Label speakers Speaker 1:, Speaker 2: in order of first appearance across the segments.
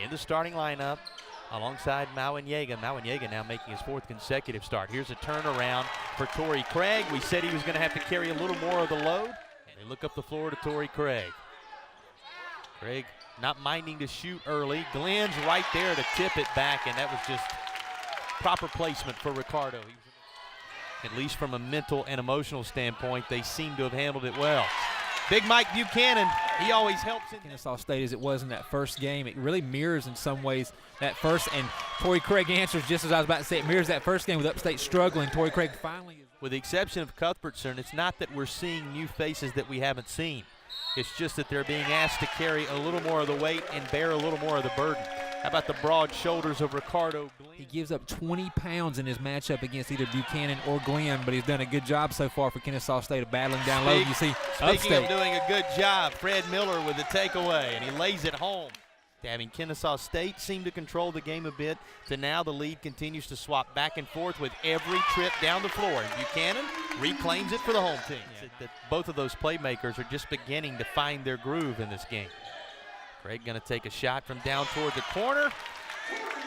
Speaker 1: in the starting lineup alongside Mawanyega. Mawanyega now making his 4th consecutive start. Here's a turnaround for Torrey Craig. We said he was going to have to carry a little more of the load. And they look up the floor to Torrey Craig. Craig not minding to shoot early. Glenn's right there to tip it back, and that was just proper placement for Ricardo. At least from a mental and emotional standpoint, they seem to have handled it well. Big Mike Buchanan, he always helps in
Speaker 2: Kennesaw State as it was in that first game. It really mirrors in some ways that first, and Torrey Craig answers just as I was about to say, it mirrors that first game with Upstate struggling. Torrey Craig finally.
Speaker 1: With the exception of Cuthbertson, it's not that we're seeing new faces that we haven't seen. It's just that they're being asked to carry a little more of the weight and bear a little more of the burden. How about the broad shoulders of Ricardo Glenn?
Speaker 2: He gives up 20 pounds in his matchup against either Buchanan or Glenn, but he's done a good job so far for Kennesaw State of battling down low. You see
Speaker 1: Speaking
Speaker 2: Upstate
Speaker 1: of doing a good job, Fred Miller with the takeaway, and he lays it home. Having Kennesaw State seem to control the game a bit, to now the lead continues to swap back and forth with every trip down the floor. And Buchanan reclaims it for the home team. That both of those playmakers are just beginning to find their groove in this game. Craig going to take a shot from down toward the corner.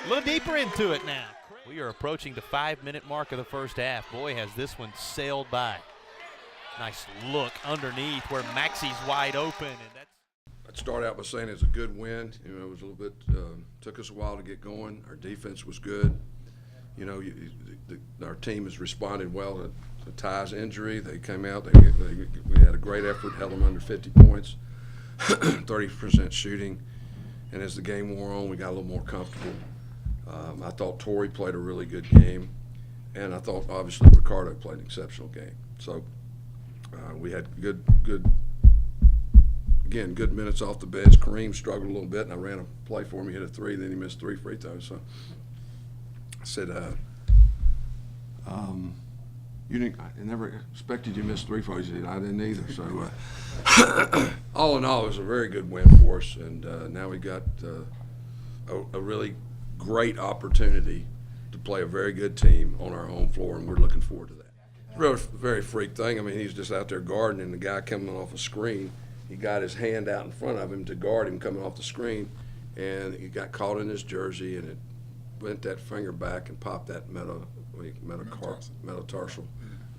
Speaker 1: A little deeper into it now. We are approaching the 5-minute mark of the first half. Boy, has this one sailed by. Nice look underneath where Maxi's wide open. And that's
Speaker 3: I'd start out by saying it's a good win. You know, it was a little bit, took us a while to get going. Our defense was good. You know, our team has responded well to Ty's injury. They came out, we had a great effort, held them under 50 points, 30% shooting. And as the game wore on, we got a little more comfortable. I thought Torrey played a really good game. And I thought, obviously, Ricardo played an exceptional game. So we had good minutes off the bench. Kareem struggled a little bit, and I ran a play for him. He hit a 3, then he missed 3 free throws. So I said, I never expected you to miss 3 free throws. I didn't either. So all in all, it was a very good win for us, and now we got a really great opportunity to play a very good team on our home floor, and we're looking forward to that. It's a really very freak thing. I mean, he's just out there guarding, and the guy coming off a screen, he got his hand out in front of him to guard him coming off the screen, and he got caught in his jersey, and it went that finger back and popped that metatarsal.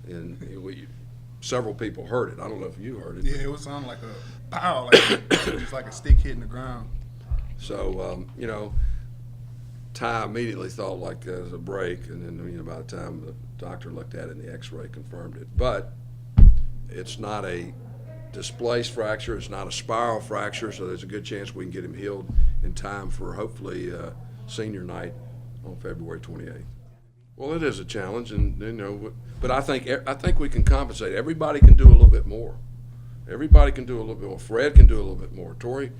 Speaker 3: And several people heard it. I don't know if you heard it.
Speaker 4: Yeah, it was sounding like a pow, just like a stick hitting the ground.
Speaker 3: So, you know, Ty immediately thought like it was a break, and then by the time the doctor looked at it and the x-ray confirmed it. But it's not a displaced fracture, it's not a spiral fracture, so there's a good chance we can get him healed in time for hopefully senior night on February 28th. Well, it is a challenge, and but I think we can compensate. Everybody can do a little bit more. Everybody can do a little bit more. Fred can do a little bit more. Torrey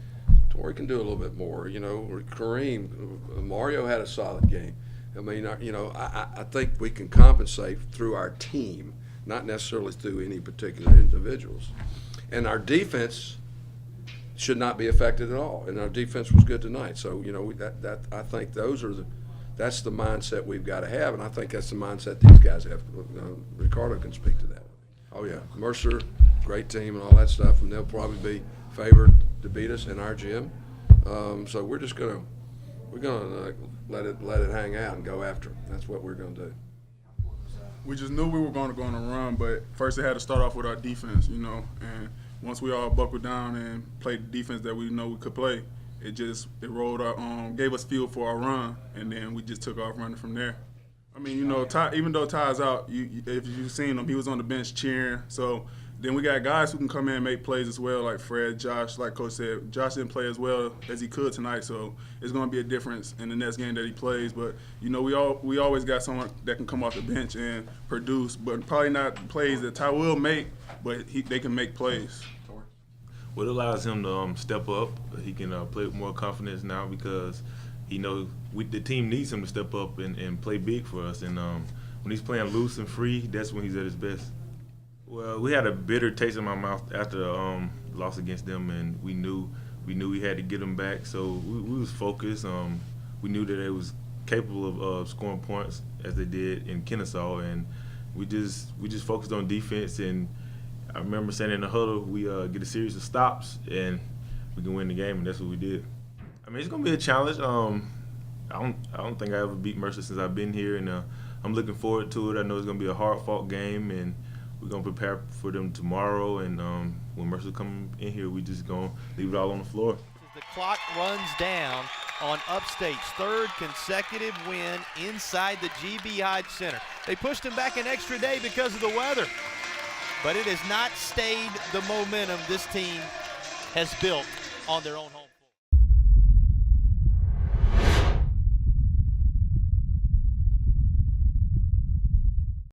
Speaker 3: can do a little bit more. You know, Kareem, Mario had a solid game. I mean, I think we can compensate through our team, not necessarily through any particular individuals. And our defense should not be affected at all. And our defense was good tonight. So, I think that's the mindset we've got to have, and I think that's the mindset these guys have. Ricardo can speak to that. Oh yeah, Mercer, great team and all that stuff, and they'll probably be favored to beat us in our gym. So we're gonna let it hang out and go after them. That's what we're gonna do.
Speaker 4: We just knew we were going to go on a run, but first it had to start off with our defense, and once we all buckled down and played the defense that we know we could play, it rolled our gave us fuel for our run, and then we just took off running from there. I mean, Ty, even though Ty's out, if you've seen him, he was on the bench cheering. So then we got guys who can come in and make plays as well, like Fred, Josh. Like Coach said, Josh didn't play as well as he could tonight, so it's going to be a difference in the next game that he plays. But we always got someone that can come off the bench and produce, but probably not plays that Ty will make, but they can make plays.
Speaker 5: Well, it allows him to step up. He can play with more confidence now because he knows the team needs him to step up and play big for us. And when he's playing loose and free, that's when he's at his best. Well, we had a bitter taste in my mouth after the loss against them, and we knew we had to get them back. So we was focused. We knew that they was capable of scoring points as they did in Kennesaw, and we just focused on defense. And I remember saying in the huddle, we get a series of stops and we can win the game, and that's what we did. I mean, it's gonna be a challenge. I don't think I ever beat Mercer since I've been here, and I'm looking forward to it. I know it's gonna be a hard-fought game, and we're gonna prepare for them tomorrow. And when Mercer come in here, we just gonna leave it all on the floor.
Speaker 1: The clock runs down on Upstate's third consecutive win inside the GB Hyde Center. They pushed them back an extra day because of the weather, but it has not stayed the momentum this team has built on their own home.